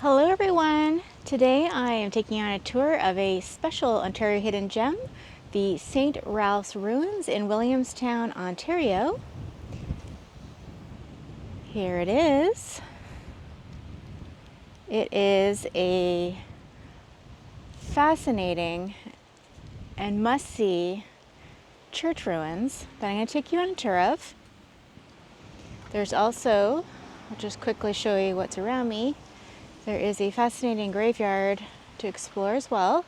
Hello everyone! Today I am taking on a tour of a special Ontario hidden gem, the St. Ralph's Ruins in Williamstown, Ontario. Here it is. It is a fascinating and must-see church ruins that I'm going to take you on a tour of. There's also, I'll just quickly show you what's around me. There is a fascinating graveyard to explore as well.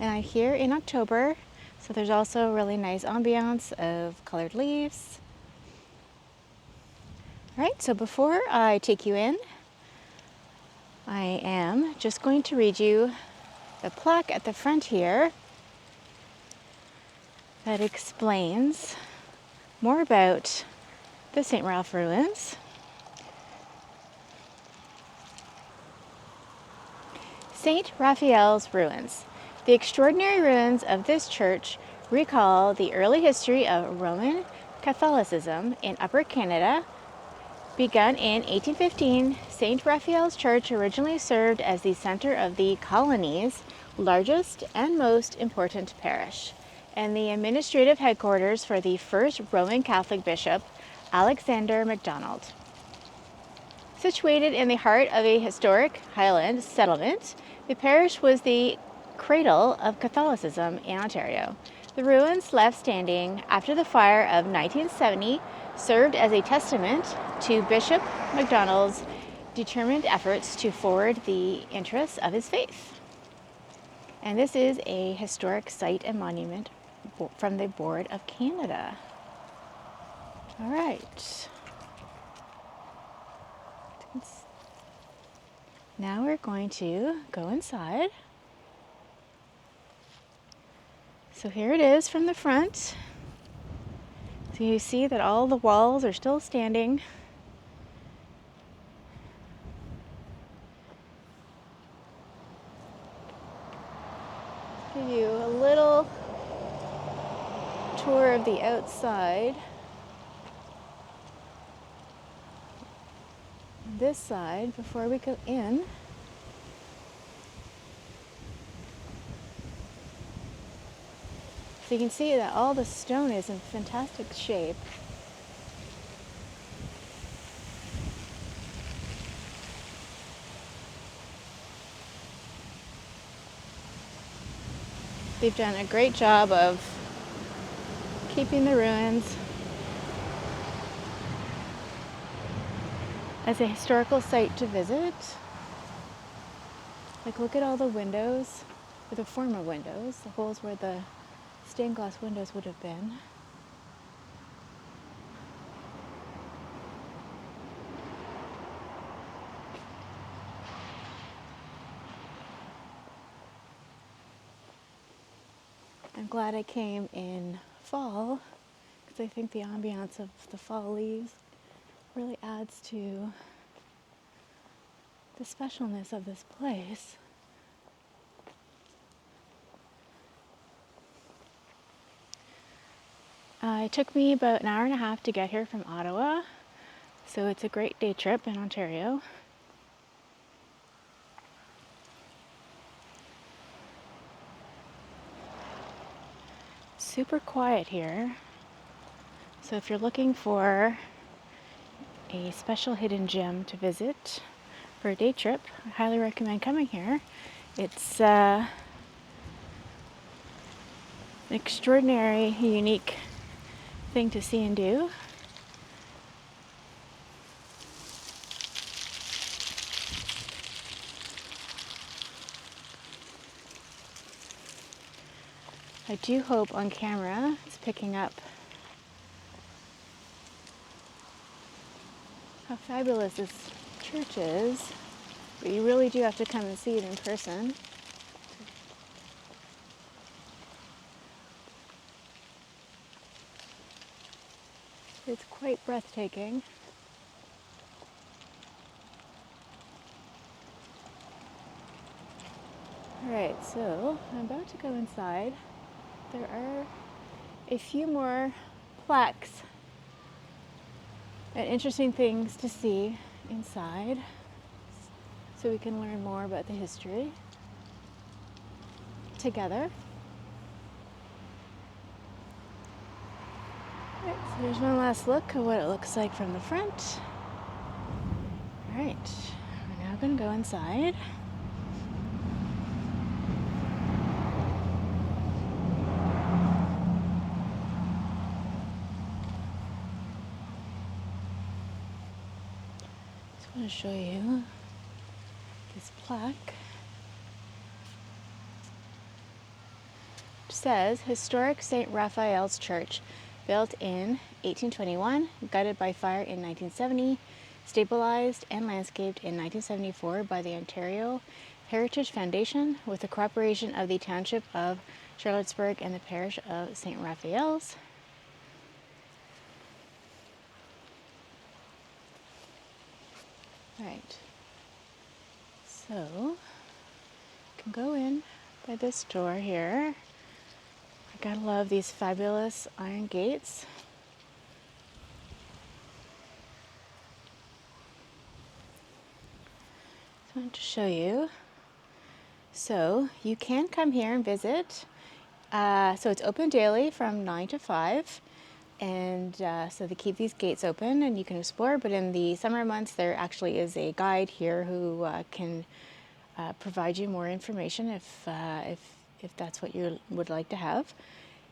And I'm here in October, so there's also a really nice ambiance of colored leaves. All right, so before I take you in, I am just going to read you the plaque at the front here that explains more about the St. Ralph ruins. St. Raphael's Ruins. The extraordinary ruins of this church recall the early history of Roman Catholicism in Upper Canada. Begun in 1815, St. Raphael's Church originally served as the center of the colony's largest and most important parish, and the administrative headquarters for the first Roman Catholic bishop, Alexander MacDonald. Situated in the heart of a historic Highland settlement, the parish was the cradle of Catholicism in Ontario. The ruins left standing after the fire of 1970 served as a testament to Bishop MacDonald's determined efforts to forward the interests of his faith. And this is a historic site and monument from the Board of Canada. All right. Now we're going to go inside. So here it is from the front. So you see that all the walls are still standing. Give you a little tour of the outside. This side before we go in. So you can see that all the stone is in fantastic shape. They've done a great job of keeping the ruins as a historical site to visit. Like, look at all the windows, or the former windows, the holes where the stained glass windows would have been. I'm glad I came in fall because I think the ambiance of the fall leaves really adds to the specialness of this place. It took me about an hour and a half to get here from Ottawa, so it's a great day trip in Ontario. Super quiet here, so if you're looking for a special hidden gem to visit for a day trip, I highly recommend coming here. It's an extraordinary, unique thing to see and do. I do hope on camera it's picking up how fabulous this church is, but you really do have to come and see it in person. It's quite breathtaking. Alright, so I'm about to go inside. There are a few more plaques and interesting things to see inside so we can learn more about the history together. Right, so there's one last look at what it looks like from the front. All right, we're now going to go inside. I'm going to show you this plaque. It says, Historic St. Raphael's Church, built in 1821, gutted by fire in 1970, stabilized and landscaped in 1974 by the Ontario Heritage Foundation with the cooperation of the Township of Charlottesburg and the Parish of St. Raphael's. Right, so you can go in by this door here. I gotta love these fabulous iron gates. So I want to show you. So you can come here and visit. So it's open daily from 9 to 5. And so they keep these gates open and you can explore, but in the summer months there actually is a guide here who can provide you more information if that's what you would like to have.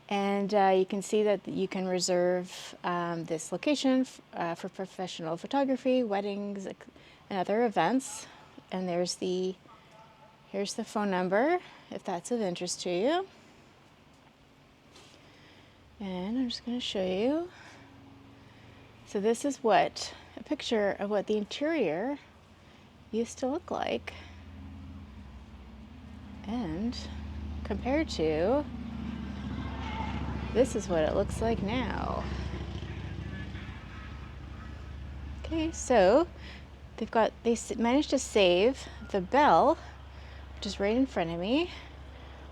And you can see that you can reserve this location for professional photography, weddings, and other events. And here's the phone number if that's of interest to you. And I'm just going to show you. So this is a picture of what the interior used to look like. And compared to, this is what it looks like now. Okay, so they managed to save the bell, which is right in front of me.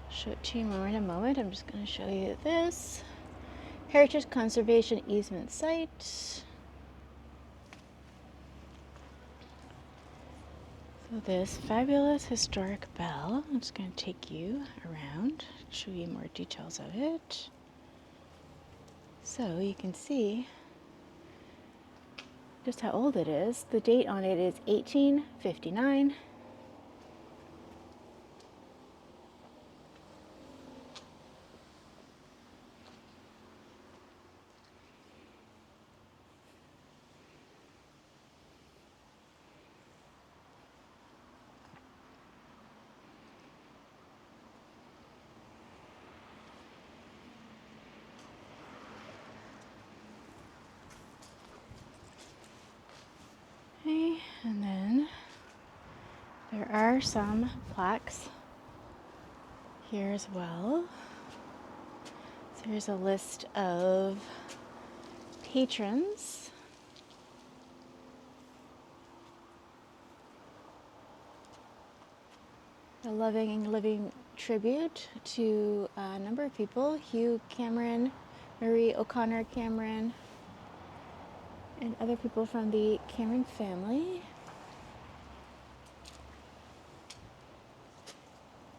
I'll show it to you more in a moment. I'm just going to show you this. Heritage Conservation Easement Site. So this fabulous historic bell, I'm just going to take you around, show you more details of it. So you can see just how old it is. The date on it is 1859. Okay, and then there are some plaques here as well. So here's a list of patrons. A loving and living tribute to a number of people: Hugh Cameron, Marie O'Connor Cameron, and other people from the Cameron family.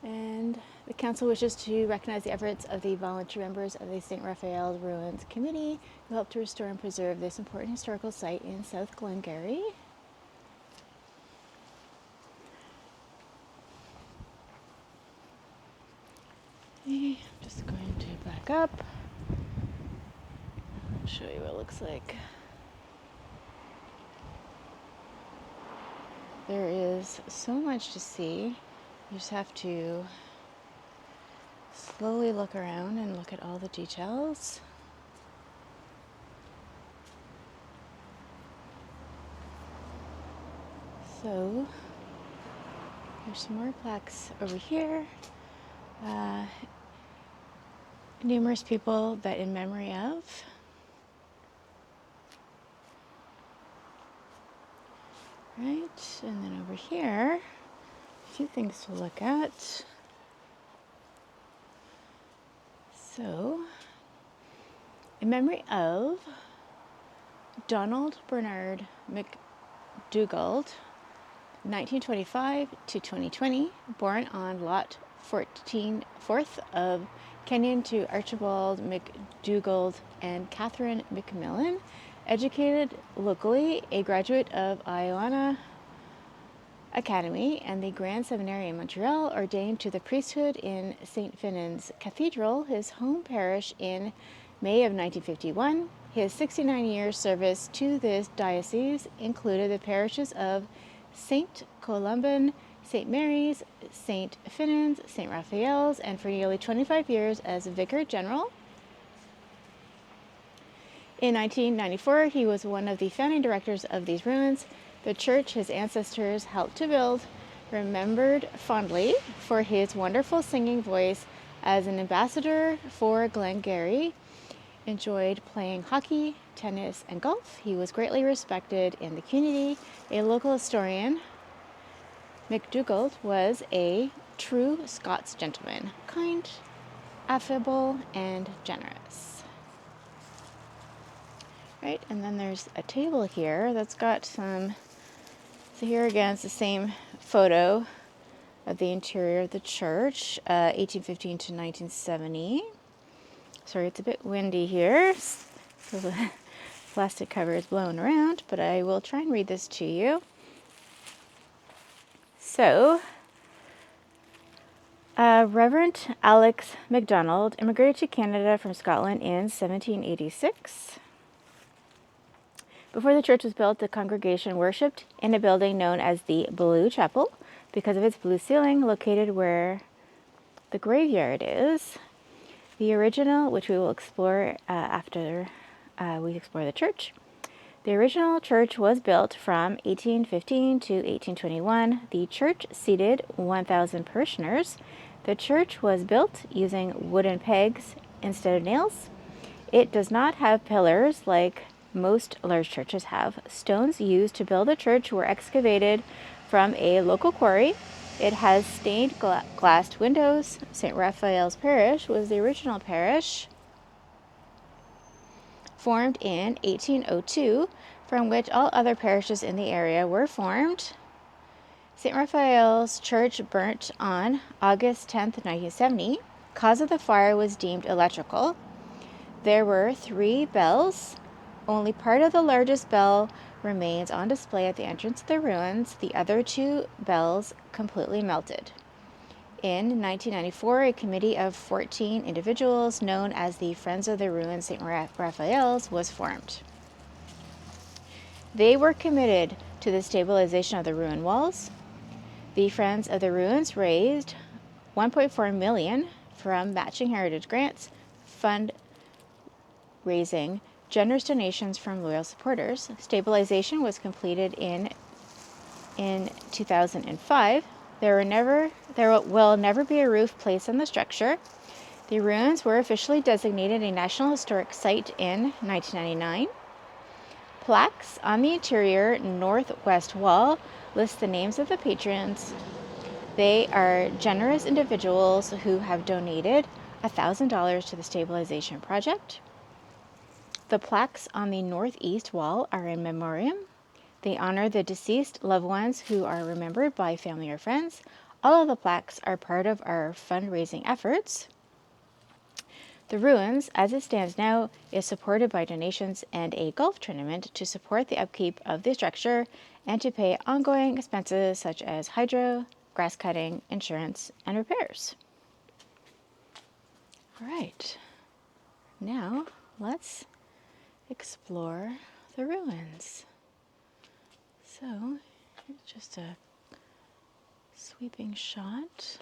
And the council wishes to recognize the efforts of the volunteer members of the St. Raphael's Ruins Committee who helped to restore and preserve this important historical site in South Glengarry. Okay, I'm just going to back up. I'll show you what it looks like. There is so much to see. You just have to slowly look around and look at all the details. So there's some more plaques over here. Numerous people that in memory of. Right, and then over here, a few things to look at. So, in memory of Donald Bernard McDougald, 1925 to 2020, born on Lot 4th of Kenyon to Archibald McDougald and Catherine McMillan, educated locally, a graduate of Iona Academy and the Grand Seminary in Montreal, ordained to the priesthood in St. Finnian's Cathedral, his home parish, in May of 1951. His 69-year service to this diocese included the parishes of St. Columban, St. Mary's, St. Finnian's, St. Raphael's, and for nearly 25 years as Vicar General. In 1994, he was one of the founding directors of these ruins. The church his ancestors helped to build, remembered fondly for his wonderful singing voice as an ambassador for Glengarry, enjoyed playing hockey, tennis, and golf. He was greatly respected in the community. A local historian, McDougald was a true Scots gentleman, kind, affable, and generous. Right, and then there's a table here that's got some, so here again it's the same photo of the interior of the church, 1815 to 1970. Sorry, it's a bit windy here, so the plastic cover is blowing around, but I will try and read this to you. So, Reverend Alex MacDonald immigrated to Canada from Scotland in 1786. Before the church was built, the congregation worshipped in a building known as the Blue Chapel because of its blue ceiling, located where the graveyard is. The original, which we will explore after we explore the church. The original church was built from 1815 to 1821. The church seated 1,000 parishioners. The church was built using wooden pegs instead of nails. It does not have pillars like most large churches have. Stones used to build the church were excavated from a local quarry. It has stained glassed windows. St. Raphael's Parish was the original parish, formed in 1802, from which all other parishes in the area were formed. St. Raphael's Church burnt on August 10, 1970. Cause of the fire was deemed electrical. There were 3 bells. Only part of the largest bell remains on display at the entrance of the ruins. The other 2 bells completely melted. In 1994, a committee of 14 individuals, known as the Friends of the Ruins St. Raphael's, was formed. They were committed to the stabilization of the ruin walls. The Friends of the Ruins raised $1.4 million from matching heritage grants, fundraising, generous donations from loyal supporters. Stabilization was completed in 2005. There will never be a roof placed on the structure. The ruins were officially designated a National Historic Site in 1999. Plaques on the interior northwest wall list the names of the patrons. They are generous individuals who have donated $1,000 to the stabilization project. The plaques on the northeast wall are in memoriam. They honor the deceased loved ones who are remembered by family or friends. All of the plaques are part of our fundraising efforts. The ruins, as it stands now, is supported by donations and a golf tournament to support the upkeep of the structure and to pay ongoing expenses such as hydro, grass cutting, insurance, and repairs. All right, now let's explore the ruins. So, it's just a sweeping shot.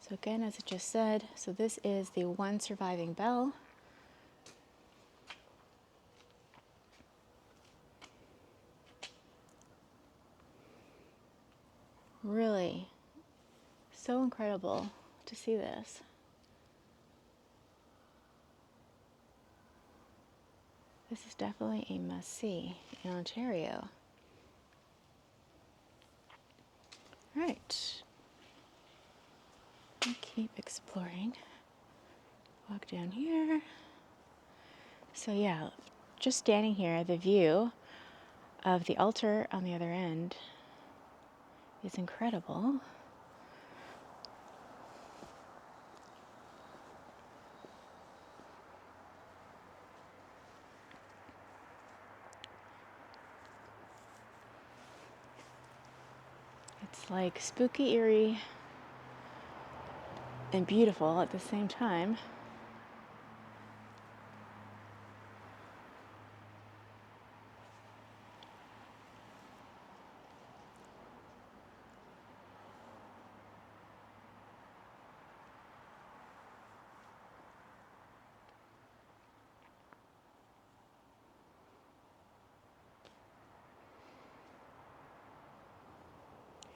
So again, as I just said, so this is the one surviving bell. Really, so incredible to see this. This is definitely a must-see in Ontario. Right. Keep exploring. Walk down here. So yeah, just standing here, the view of the altar on the other end is incredible. It's like spooky, eerie, and beautiful at the same time.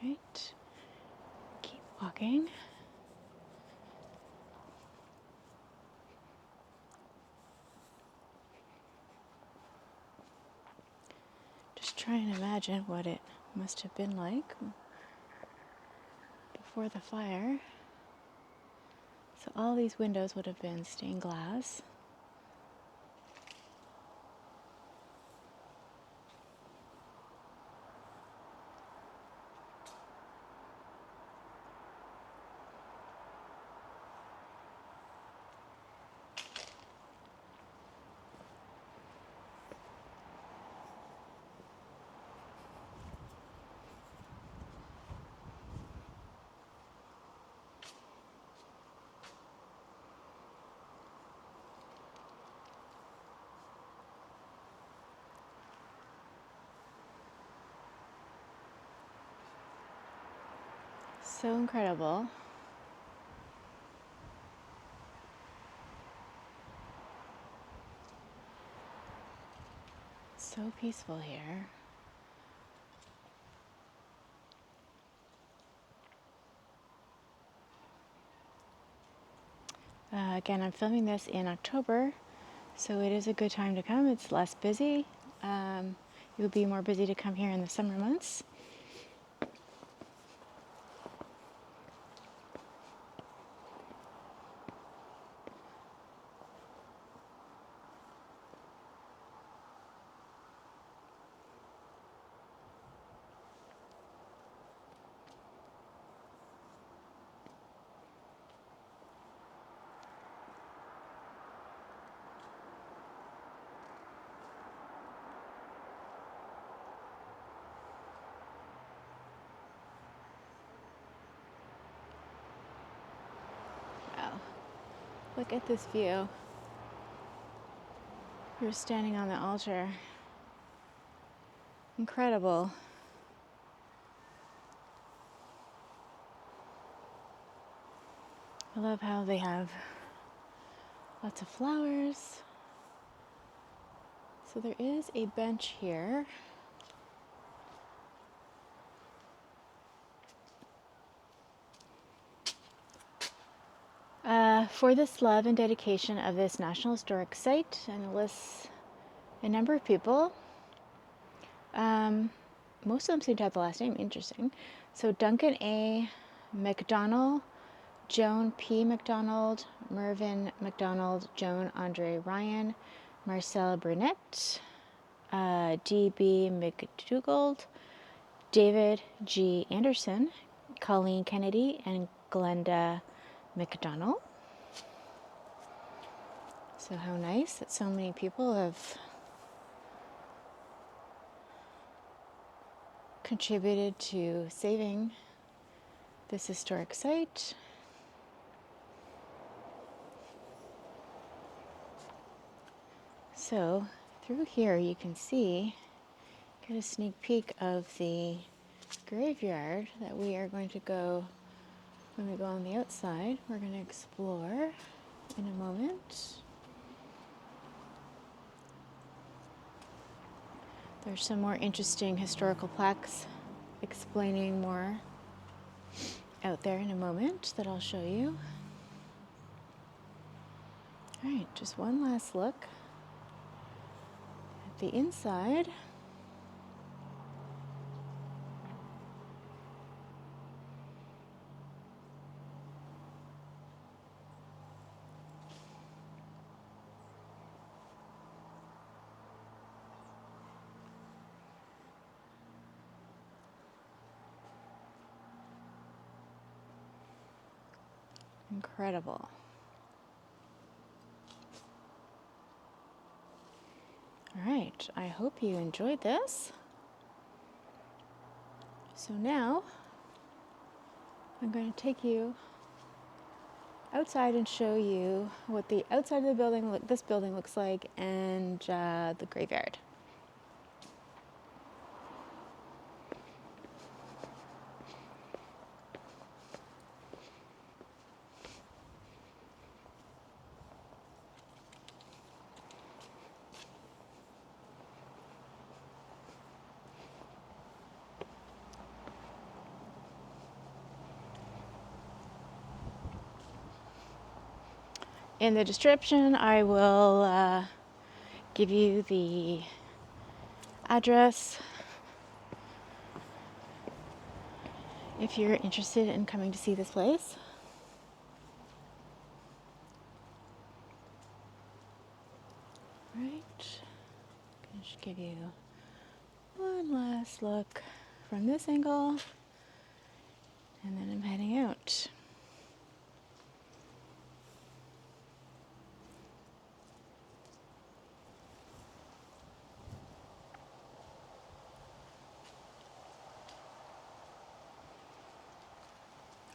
Right. Keep walking. Just try and imagine what it must have been like before the fire. So all these windows would have been stained glass. So incredible. So peaceful here. Again, I'm filming this in October, so it is a good time to come. It's less busy. It would be more busy to come here in the summer months. Wow. Look at this view. We're standing on the altar. Incredible. I love how they have lots of flowers. So there is a bench here. For this love and dedication of this National Historic Site, and it lists a number of people. Most of them seem to have the last name. Interesting. So Duncan A. McDonald, Joan P. McDonald, Mervyn McDonald, Joan Andre Ryan, Marcel Burnett, D.B. McDougald, David G. Anderson, Colleen Kennedy, and Glenda McDonald. So how nice that so many people have contributed to saving this historic site. So through here you can see, get a sneak peek of the graveyard that we are going to go when we go on the outside. We're going to explore in a moment. There's some more interesting historical plaques explaining more out there in a moment that I'll show you. All right, just one last look at the inside. Incredible. All right, I hope you enjoyed this. So now I'm going to take you outside and show you what the outside of the building, this building looks like, and the graveyard. In the description, I will give you the address if you're interested in coming to see this place. Right, I should give you one last look from this angle, and then I'm heading out.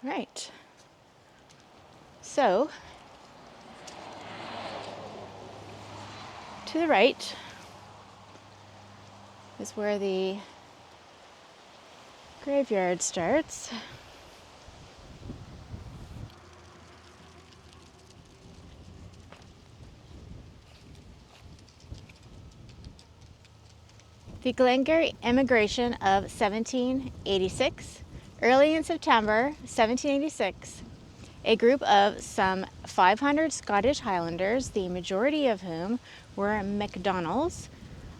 Right, so to the right is where the graveyard starts. The Glengarry emigration of 1786. Early in September 1786, a group of some 500 Scottish Highlanders, the majority of whom were MacDonalds,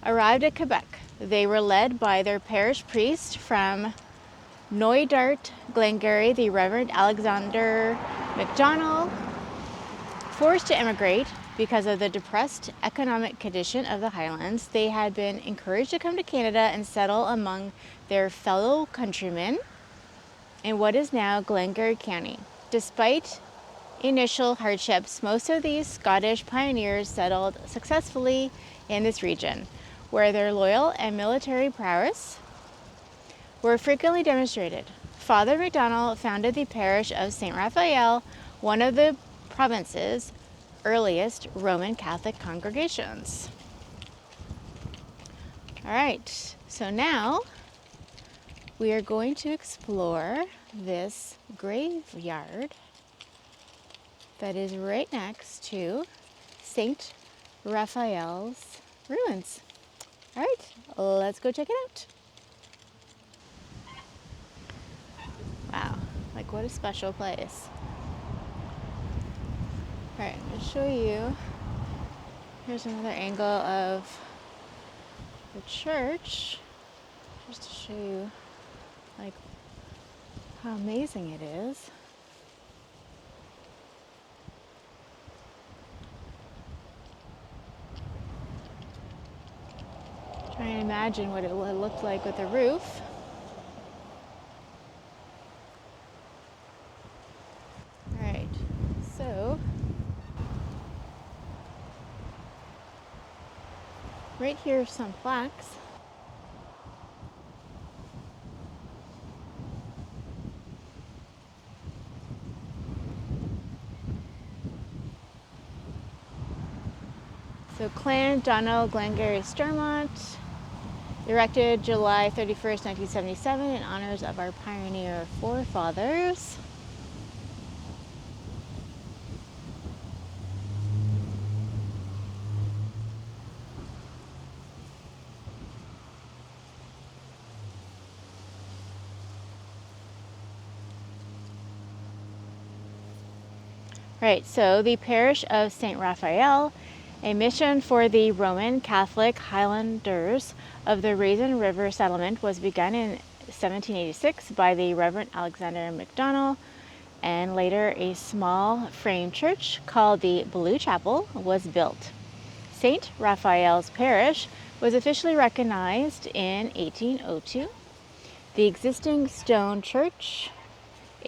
arrived at Quebec. They were led by their parish priest from Knoydart, Glengarry, the Reverend Alexander MacDonald. Forced to emigrate because of the depressed economic condition of the Highlands, they had been encouraged to come to Canada and settle among their fellow countrymen in what is now Glengarry County. Despite initial hardships, most of these Scottish pioneers settled successfully in this region, where their loyal and military prowess were frequently demonstrated. Father MacDonald founded the parish of St. Raphael, one of the province's earliest Roman Catholic congregations. All right, so now we are going to explore this graveyard that is right next to St. Raphael's ruins. All right, let's go check it out. Wow, like what a special place. All right, I'm going to show you. Here's another angle of the church, just to show you like how amazing it is. Try and imagine what it would look like with a roof. All right, so right here are some plaques. So Clan Donald Glengarry Stormont, erected July 31st, 1977 in honors of our pioneer forefathers. Right, so the parish of St. Raphael, a mission for the Roman Catholic Highlanders of the Raisin River settlement, was begun in 1786 by the Reverend Alexander MacDonald, and later a small frame church called the Blue Chapel was built. St. Raphael's parish was officially recognized in 1802. The existing stone church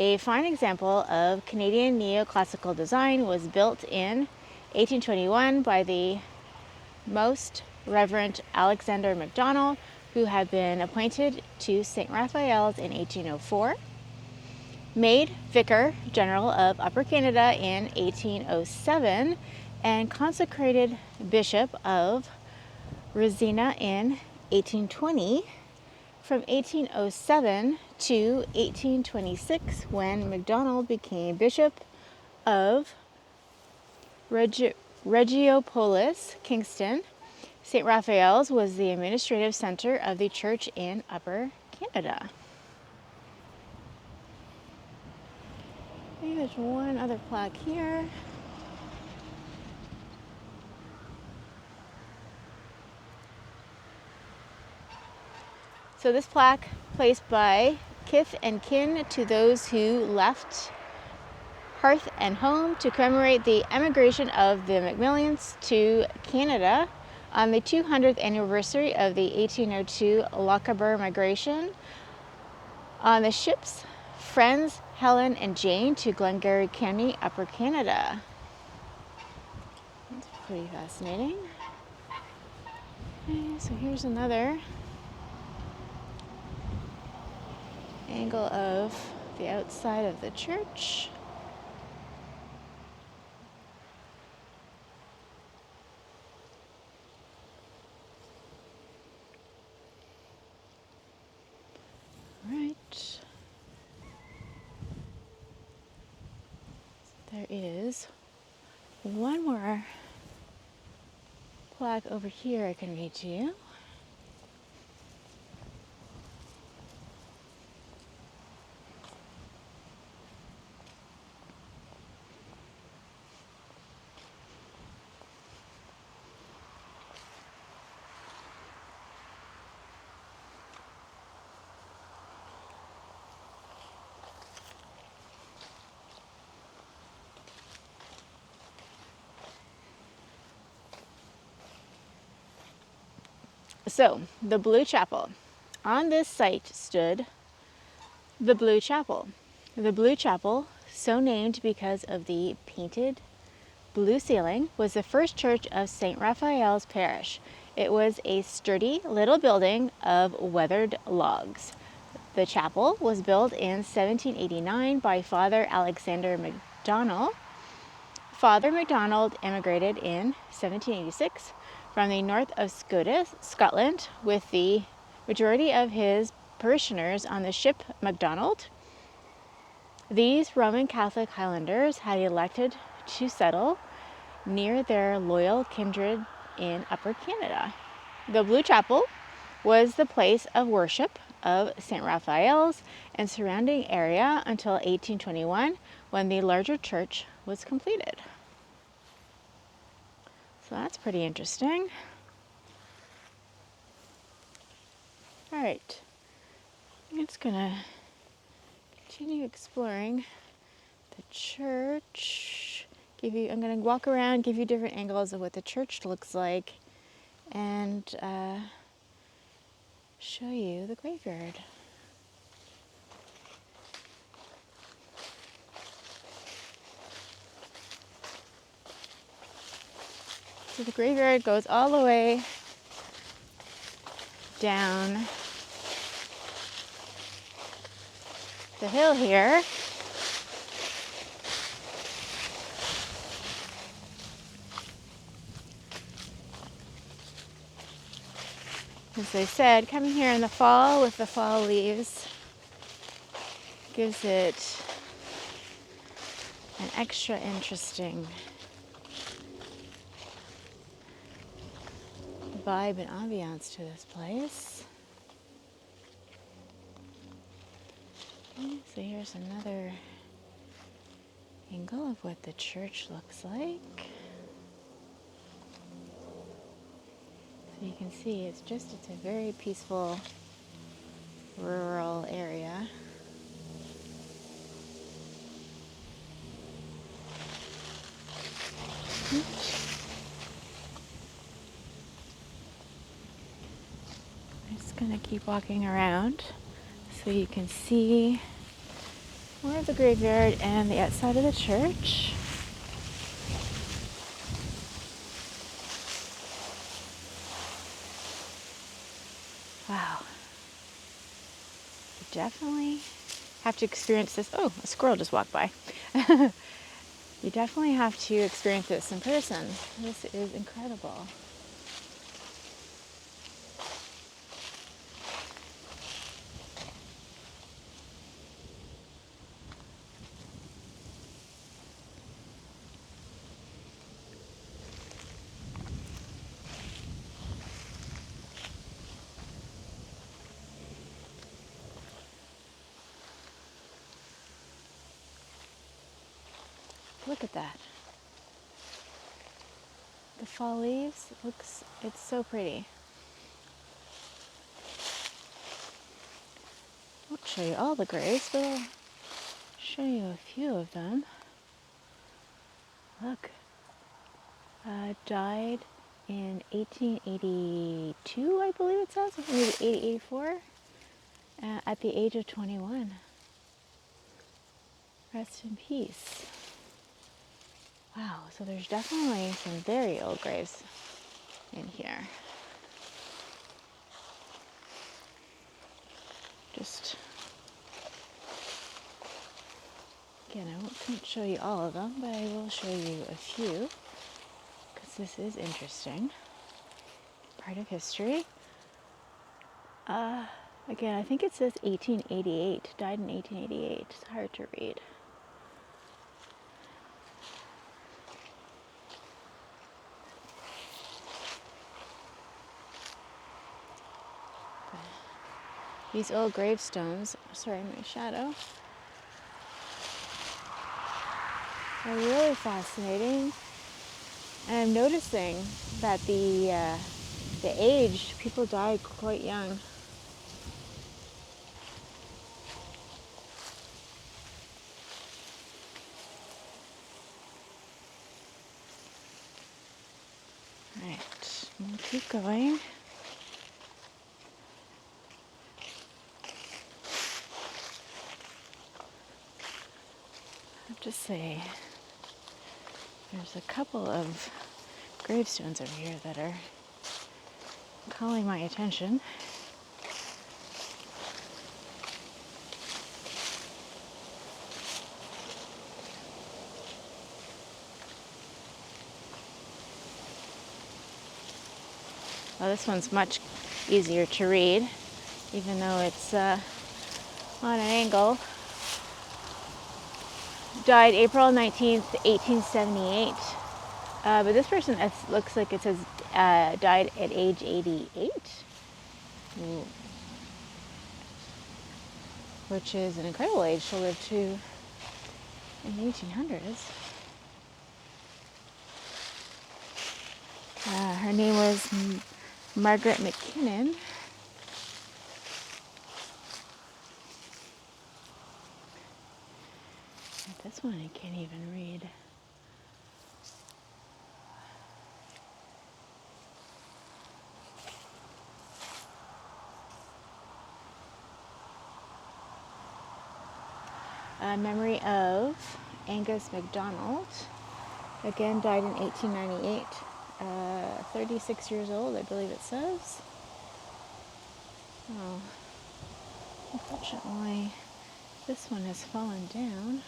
A fine example of Canadian neoclassical design was built in 1821 by the Most Reverend Alexander MacDonald, who had been appointed to St. Raphael's in 1804, made Vicar General of Upper Canada in 1807, and consecrated Bishop of Regina in 1820. From 1807 to 1826, when MacDonald became Bishop of Regiopolis, Kingston, St. Raphael's was the administrative center of the church in Upper Canada. I think there's one other plaque here. So this plaque, placed by kith and kin to those who left hearth and home to commemorate the emigration of the Macmillans to Canada on the 200th anniversary of the 1802 Lochaber migration on the ships Friends, Helen, and Jane to Glengarry County, Upper Canada. That's pretty fascinating. Okay, so here's another angle of the outside of the church. Right. There is one more plaque over here I can read to you. So, the Blue Chapel. On this site stood the Blue Chapel. The Blue Chapel, so named because of the painted blue ceiling, was the first church of St. Raphael's Parish. It was a sturdy little building of weathered logs. The chapel was built in 1789 by Father Alexander MacDonald. Father MacDonald emigrated in 1786 from the north of Scotland with the majority of his parishioners on the ship Macdonald. These Roman Catholic Highlanders had elected to settle near their loyal kindred in Upper Canada. The Blue Chapel was the place of worship of St. Raphael's and surrounding area until 1821, when the larger church was completed. So that's pretty interesting. All right, I'm just gonna continue exploring the church. I'm gonna walk around, give you different angles of what the church looks like, and show you the graveyard. So the graveyard goes all the way down the hill here. As I said, coming here in the fall with the fall leaves gives it an extra interesting vibe and ambiance to this place. Okay, so here's another angle of what the church looks like. So you can see it's a very peaceful rural area. I'm just going to keep walking around so you can see more of the graveyard and the outside of the church. Wow. You definitely have to experience this. Oh, a squirrel just walked by. You definitely have to experience this in person. This is incredible. Look at that. The fall leaves, it's so pretty. I won't show you all the graves, but I'll show you a few of them. Look, died in 1882, I believe it says, maybe 1884, at the age of 21. Rest in peace. Wow, so there's definitely some very old graves in here. Just, again, I won't show you all of them, but I will show you a few, because this is interesting. Part of history. Again, I think it says 1888, died in 1888. It's hard to read. These old gravestones, sorry, my shadow, are really fascinating. And I'm noticing that the age, people died quite young. Right, we'll keep going. I have to say, there's a couple of gravestones over here that are calling my attention. Well, this one's much easier to read, even though it's on an angle. Died April 19th, 1878. But this person, it looks like it says died at age 88. Ooh. Which is an incredible age to live to in the 1800s. Her name was Margaret McKinnon. This one I can't even read. Memory of Angus MacDonald. Again, died in 1898. 36 years old, I believe it says. Oh, unfortunately, this one has fallen down.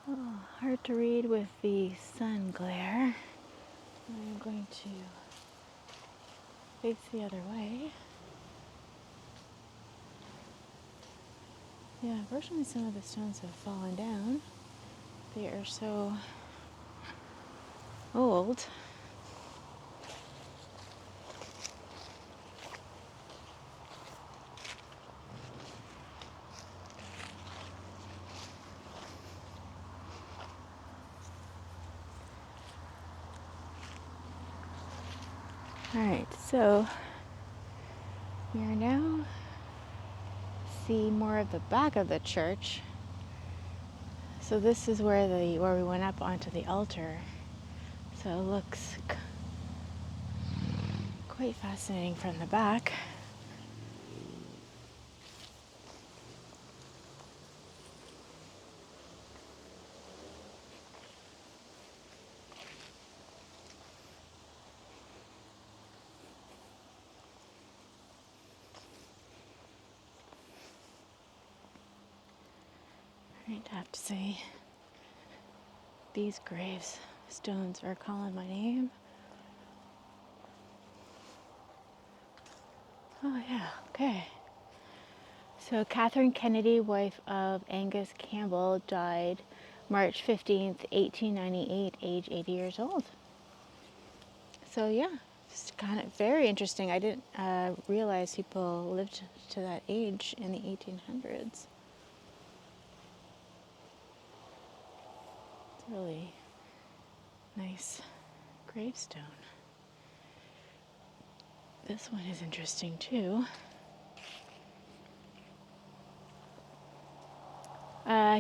Oh, hard to read with the sun glare. I'm going to face the other way. Yeah, unfortunately some of the stones have fallen down. They are so old. Alright, so we are now see more of the back of the church. So this is where we went up onto the altar So it looks quite fascinating from the back. I'd have to say, these gravestones are calling my name. Oh yeah, okay. So Catherine Kennedy, wife of Angus Campbell, died March 15th, 1898, age 80 years old. So yeah, it's kind of very interesting. I didn't realize people lived to that age in the 1800s. It's a really nice gravestone. This one is interesting too.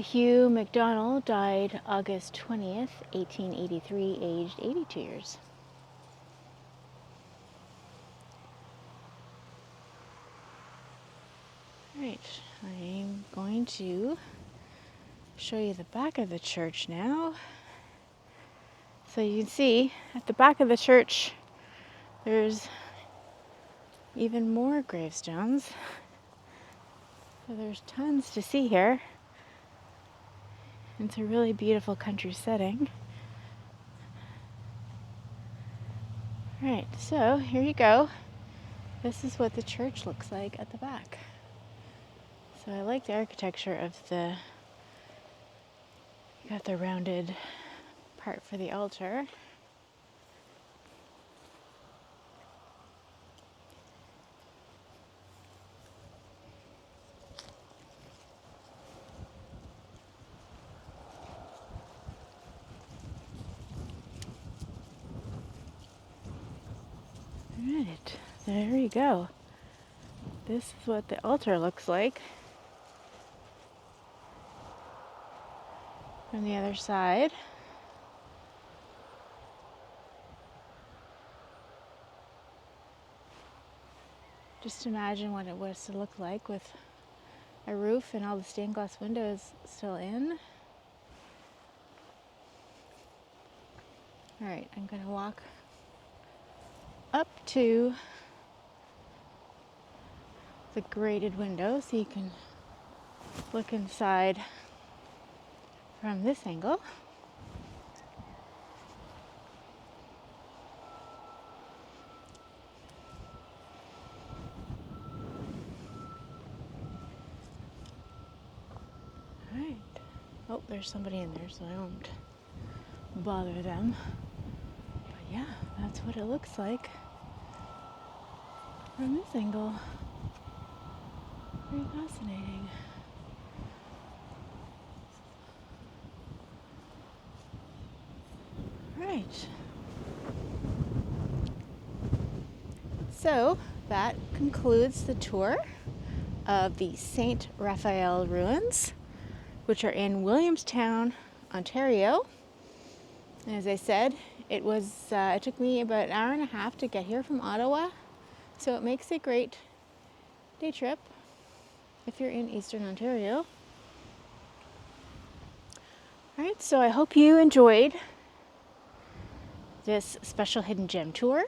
Hugh MacDonald died August 20th, 1883, aged 82 years. Right, I'm going to show you the back of the church now. So you can see at the back of the church there's even more gravestones. So there's tons to see here. It's a really beautiful country setting. Right, so here you go. This is what the church looks like at the back. So I like the architecture of you got the rounded part for the altar. Right, there you go. This is what the altar looks like from the other side. Just imagine what it was to look like with a roof and all the stained glass windows still in. All right, I'm going to walk up to the grated window so you can look inside from this angle. All right. Oh, there's somebody in there, so I don't bother them. But yeah, that's what it looks like from this angle. Very fascinating. Right. So that concludes the tour of the St. Raphael ruins, which are in Williamstown, Ontario. And as I said, it took me about an hour and a half to get here from Ottawa, so it makes a great day trip if you're in Eastern Ontario. All right, so I hope you enjoyed this special hidden gem tour.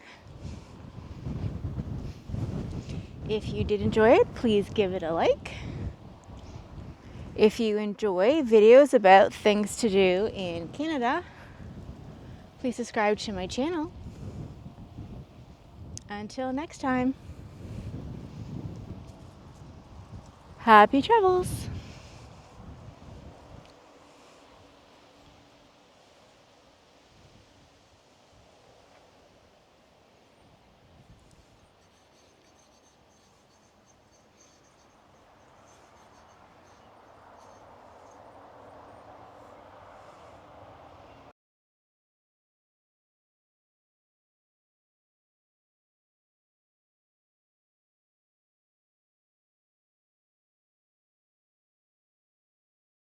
If you did enjoy it, please give it a like. If you enjoy videos about things to do in Canada, please subscribe to my channel. Until next time, happy travels!